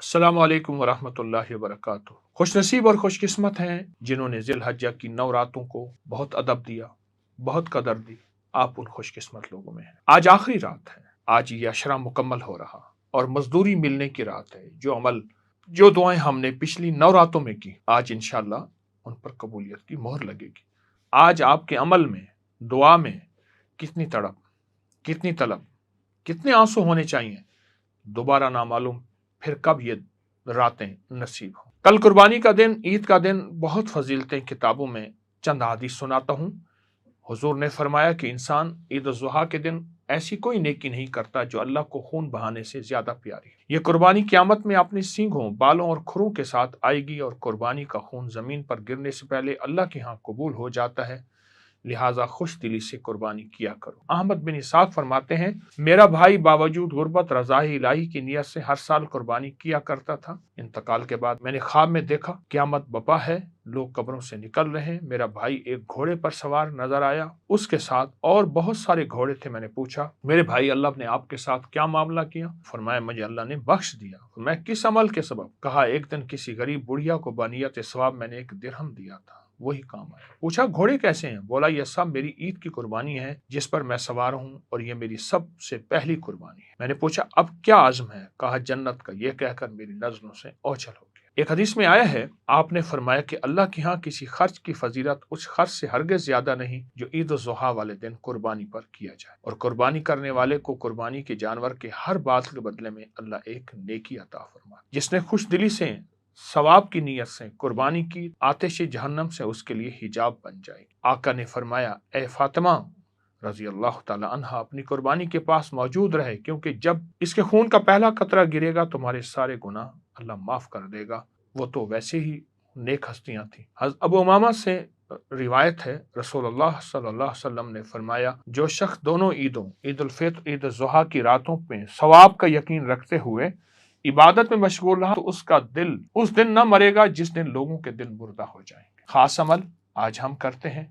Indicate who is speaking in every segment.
Speaker 1: अस्सलामु अलैकुम वरहमतुल्लाहि वबरकातुहू। खुश नसीब और खुशकिस्मत हैं जिन्होंने ज़िल-हज्जा की 9 रातों को बहुत अदब दिया, बहुत कदर दी। आप उन खुशकिस्मत लोगों में हैं। आज आखिरी रात है। आज ये अशरा मुकम्मल हो रहा और मजदूरी मिलने की रात है। जो दुआएं हमने पिछली 9 रातों में की, आज इंशाअल्लाह उन पर कबूलियत की मोहर लगेगी। आज आपके अमल में, दुआ में कितनी तड़प, कितनी तलब, कितने आंसू होने चाहिए, दोबारा ना मालूम फिर कब ये रातें नसीब हों। कल कुर्बानी का दिन, ईद का दिन, बहुत फजीलतें किताबों में चंद हदीस सुनाता हूँ। हुजूर ने फरमाया कि इंसान ईद उल ज़ुहा के दिन ऐसी कोई नेकी नहीं करता जो अल्लाह को खून बहाने से ज्यादा प्यारी। ये कुर्बानी क़यामत में अपनी सींगों, बालों और खुरों के साथ आएगी और कुर्बानी का खून जमीन पर गिरने से पहले अल्लाह के यहाँ कबूल हो जाता है। लिहाजा खुश दिली से कुर्बानी किया करो। अहमद बिन इसाक फरमाते हैं, मेरा भाई बावजूद गुर्बत रज़ाए इलाही की नियत से हर साल कुर्बानी किया करता था। इंतकाल के बाद मैंने ख्वाब में देखा क़यामत बपा है, लोग कब्रों से निकल रहे हैं। मेरा भाई एक घोड़े पर सवार नजर आया, उसके साथ और बहुत सारे घोड़े थे। मैंने पूछा, मेरे भाई अल्लाह ने आपके साथ क्या मामला किया? फरमाया, मुझे अल्लाह ने बख्श दिया। मैं किस अमल के सबब? कहा, एक दिन किसी गरीब बुढ़िया को बनियत सवाब मैंने एक दिरहम दिया था, वही काम आया। पूछा, घोड़े कैसे हैं? बोला, यह सब मेरी ईद की कुर्बानी है जिस पर मैं सवार हूँ और ये मेरी सबसे पहली कुर्बानी है। मैंने पूछा, अब क्या आज़म है? कहा, जन्नत का। यह कहकर मेरी नजरों से ओझल हो गया। एक हदीस में आया है, आपने फरमाया कि अल्लाह के यहाँ किसी खर्च की फजीलत उस खर्च से हरगिज़ ज्यादा नहीं जो ईद उल ज़ुहा वाले दिन कुर्बानी पर किया जाए, और कुर्बानी करने वाले को कुर्बानी के जानवर के हर बात के बदले में अल्लाह एक नेकी अता फरमाए। जिसने खुश दिली से सवाब की नीयत से कुर्बानी की, आतिश जहन्नम से उसके लिए हिजाब बन जाएगी। आका ने फरमाया, ए फातिमा रजी अल्लाह ताला अन्हा अपनी कुर्बानी के पास मौजूद रहे, क्योंकि जब इसके खून का पहला कतरा गिरेगा तुम्हारे सारे गुनाह अल्लाह माफ कर देगा। वो तो वैसे ही नेक हस्तियां थी। अबू उमामा से रिवायत है, रसूलुल्लाह सल्लल्लाहु अलैहि वसल्लम ने फरमाया, जो शख्स दोनों ईदों, ईद उल फित्र, ईद उल ज़ुहा की रातों में सवाब का यकीन रखते हुए इबादत में मशगूल रहा तो उसका दिल उस दिन न मरेगा जिस दिन लोगों के दिल मुर्दा हो जाएंगे। खास अमल आज हम करते हैं।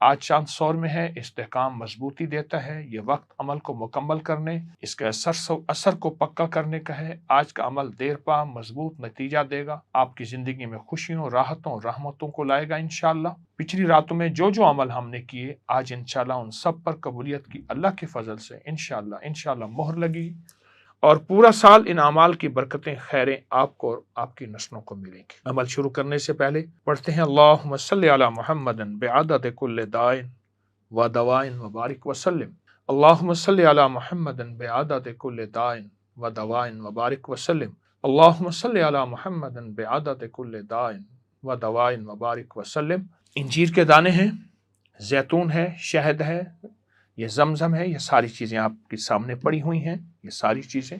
Speaker 1: आज चांद सौर में है, इस्तेकाम मजबूती देता है। ये वक्त अमल को मुकम्मल करने, इसके असर को पक्का करने का है। आज का अमल देर पा मजबूत नतीजा देगा, आपकी जिंदगी में खुशियों, राहतों, रहमतों को लाएगा इंशाअल्लाह। पिछली रातों में जो जो अमल हमने किए, आज इंशाअल्लाह उन सब पर कबूलियत की अल्लाह के फजल से इंशाअल्लाह मोहर लगी और पूरा साल इन अमाल की बरकतें, खैरें आपको और आपकी नस्लों को मिलेंगी। अमल शुरू करने से पहले पढ़ते हैं, अल्लाहुम्मा सल्लि अला मुहम्मदिन बिअदद कुल्लि दाइन व दवाइन व बारिक वसल्लिम। अल्लाहुम्मा सल्लि अला मुहम्मदिन बिअदद कुल्लि दाइन व दवाइन व बारिक वसल्लिम। अल्लाहुम्मा सल्लि अला मुहम्मदिन बिअदद कुल्लि दाइन व दवाइन व बारिक वसल्लिम। इंजीर के दाने हैं, जैतून है, शहद है, ये जमजम है, ये सारी चीज़ें आपके सामने पड़ी हुई हैं। ये सारी चीज़ें,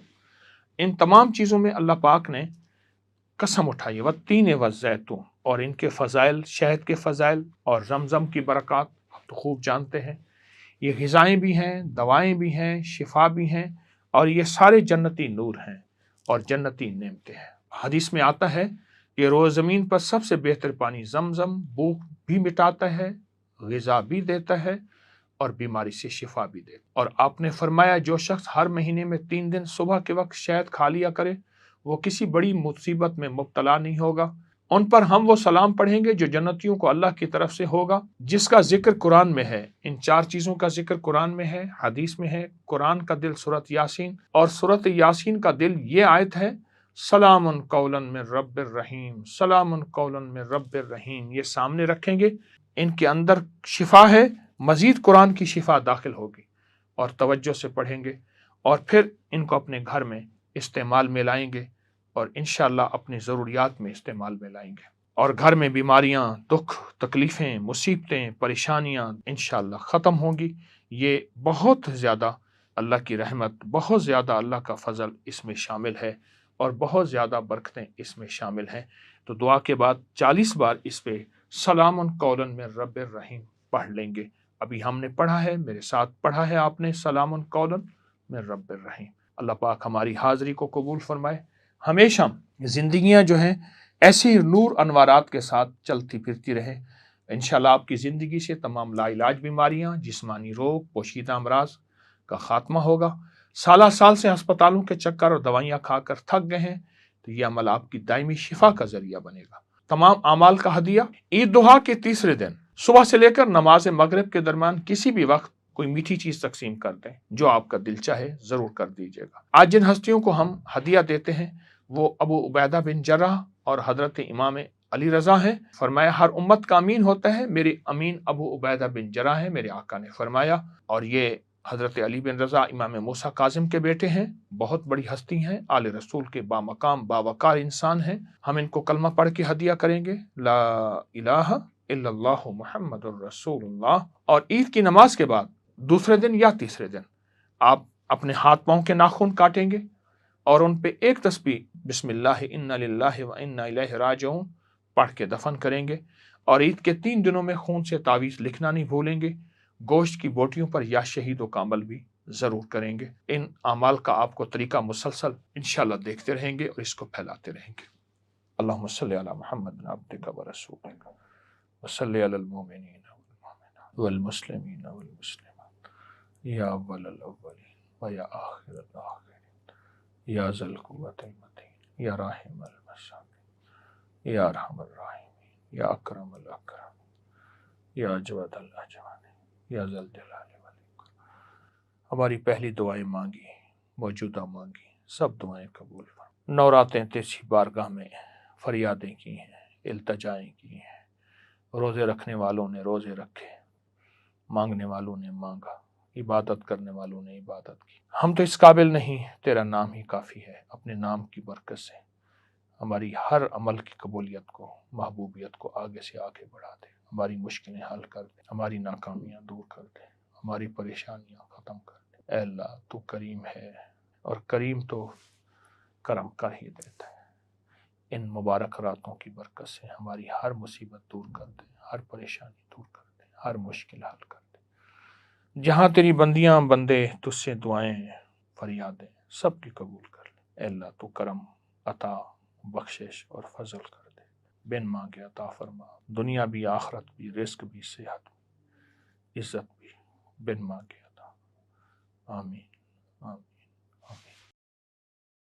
Speaker 1: इन तमाम चीज़ों में अल्लाह पाक ने कसम उठाई, व तीन व जैतून, और इनके फ़ज़ाइल, शहद के फ़ज़ाइल और जमजम की बरक़ात आप तो खूब जानते हैं। ये ग़िज़ाएँ भी हैं, दवाएँ भी हैं, शिफा भी हैं, और ये सारे जन्नती नूर हैं और जन्नती नेमतें हैं। हदीस में आता है कि रोज़ ज़मीन पर सबसे बेहतर पानी जमजम, भूख भी मिटाता है, ग़िज़ा भी देता है और बीमारी से शिफा भी दे। और आपने फरमाया, जो शख्स हर महीने में 3 दिन सुबह के वक्त शहद खा लिया करे, वो किसी बड़ी मुसीबत में मुब्तला नहीं होगा। उन पर हम वो सलाम पढ़ेंगे जो जन्नतियों को अल्लाह की तरफ से होगा, जिसका जिक्र कुरान में है। इन 4 चीज़ों का जिक्र कुरान में है, हदीस में है। कुरान का दिल सूरत यासीन, और सूरत यासीन का दिल ये आयत है, सलामुन कौलन मिन रब्बिर रहीम, सलामुन कौलन मिन रब्बिर रहीम। ये सामने रखेंगे, इनके अंदर शिफा है, मजीद कुरान की शिफा दाखिल होगी, और तवज्जो से पढ़ेंगे और फिर इनको अपने घर में इस्तेमाल में लाएंगे और इंशाअल्लाह अपनी ज़रूरियात में इस्तेमाल में लाएंगे। और घर में बीमारियां, दुख, तकलीफ़ें, मुसीबतें, परेशानियां इंशाअल्लाह ख़त्म होंगी। ये बहुत ज़्यादा अल्लाह की रहमत, बहुत ज़्यादा अल्लाह का फ़ज़ल इसमें शामिल है और बहुत ज़्यादा बरकतें इसमें शामिल हैं। तो दुआ के बाद 40 बार इस पे सलामुन कौलन मिन रब्बिर रहीम पढ़ लेंगे। अभी हमने पढ़ा है, मेरे साथ पढ़ा है आपने, सलामुन कौलन मिन रब्बिर रहीम। अल्लाह पाक हमारी हाज़री को कबूल फरमाए। हमेशा ज़िंदगियाँ जो हैं ऐसे नूर अनवारात के साथ चलती फिरती रहे। इंशाअल्लाह आपकी ज़िंदगी से तमाम लाइलाज बीमारियाँ, जिस्मानी रोग, पोशीदा अमराज का खात्मा होगा। साल से अस्पतालों के चक्कर और दवाइयाँ खाकर थक गए हैं, تو یہ عمل آپ کی دائمی شفا کا ذریعہ بنے گا۔ تمام اعمال کا ہدیہ عید دہا کے تیسرے دن صبح سے لے کر نماز مغرب کے درمیان کسی بھی وقت کوئی میٹھی چیز تقسیم کر دیں، جو آپ کا دل چاہے ضرور کر دیجیے گا۔ آج جن ہستیوں کو ہم ہدیہ دیتے ہیں وہ ابو عبیدہ بن جراح اور حضرت امام علی رضا ہیں۔ فرمایا ہر امت کا امین ہوتا ہے، میرے امین ابو عبیدہ بن جراح ہے، میرے آقا نے فرمایا، اور یہ حضرت علی بن رضا امام موسیٰ کاظم کے بیٹے ہیں، بہت بڑی ہستی ہیں، آل رسول کے بامقام باوقار انسان ہیں۔ ہم ان کو کلمہ پڑھ کے ہدیہ کریں گے، لا الہ الا اللہ محمد الرسول اللہ، اور عید کی نماز کے بعد دوسرے دن یا تیسرے دن آپ اپنے ہاتھ پاؤں کے ناخن کاٹیں گے اور ان پہ ایک تسبیح بسم اللہ انا للہ و انا الیہ راجعون پڑھ کے دفن کریں گے، اور عید کے 3 دنوں میں خون سے تعویذ لکھنا نہیں بھولیں گے۔ گوشت کی بوٹیوں پر یا شہیدوں کا عمل بھی ضرور کریں گے۔ ان اعمال کا آپ کو طریقہ مسلسل انشاءاللہ دیکھتے رہیں گے اور اس کو پھیلاتے رہیں گے۔ اللہم صلی علی محمد عبدک و رسولک وصلی علی المؤمنین والمؤمنات والمسلمین والمسلمات یا اول الاولین و یا آخر الاخرین یا ذی القوة المتین یا راحم المساکین یا ارحم الراحمین یا اکرم الاکرمین یا اجود الاجودین یا ذی الجلال والاکرام۔ ہماری پہلی دعائیں مانگی، موجودہ مانگی، سب دعائیں قبول فرما۔ 9 راتیں تیسی بارگاہ میں فریادیں کی ہیں، التجائیں کی ہیں، روزے رکھنے والوں نے روزے رکھے، مانگنے والوں نے مانگا، عبادت کرنے والوں نے عبادت کی۔ ہم تو اس قابل نہیں، تیرا نام ہی کافی ہے۔ اپنے نام کی برکت سے ہماری ہر عمل کی قبولیت کو، محبوبیت کو آگے سے آگے بڑھا دے، ہماری مشکلیں حل کر دے، ہماری ناکامیاں دور کر دے، ہماری پریشانیاں ختم کر دے۔ اے اللہ تو کریم ہے، اور کریم تو کرم کر ہی دیتا ہے۔ ان مبارک راتوں کی برکت سے ہماری ہر مصیبت دور کر دے، ہر پریشانی دور کر دے، ہر مشکل حل کر دے۔ جہاں تیری بندیاں بندے تجھ سے دعائیں فریادیں سب کی قبول کر لے۔ اے اللہ تو کرم، عطا، بخشش اور فضل کر دے، بن مانگے عطا فرما، دنیا بھی آخرت بھی، رزق بھی، صحت بھی، عزت بھی، بن مانگے عطا۔ آمین آمین۔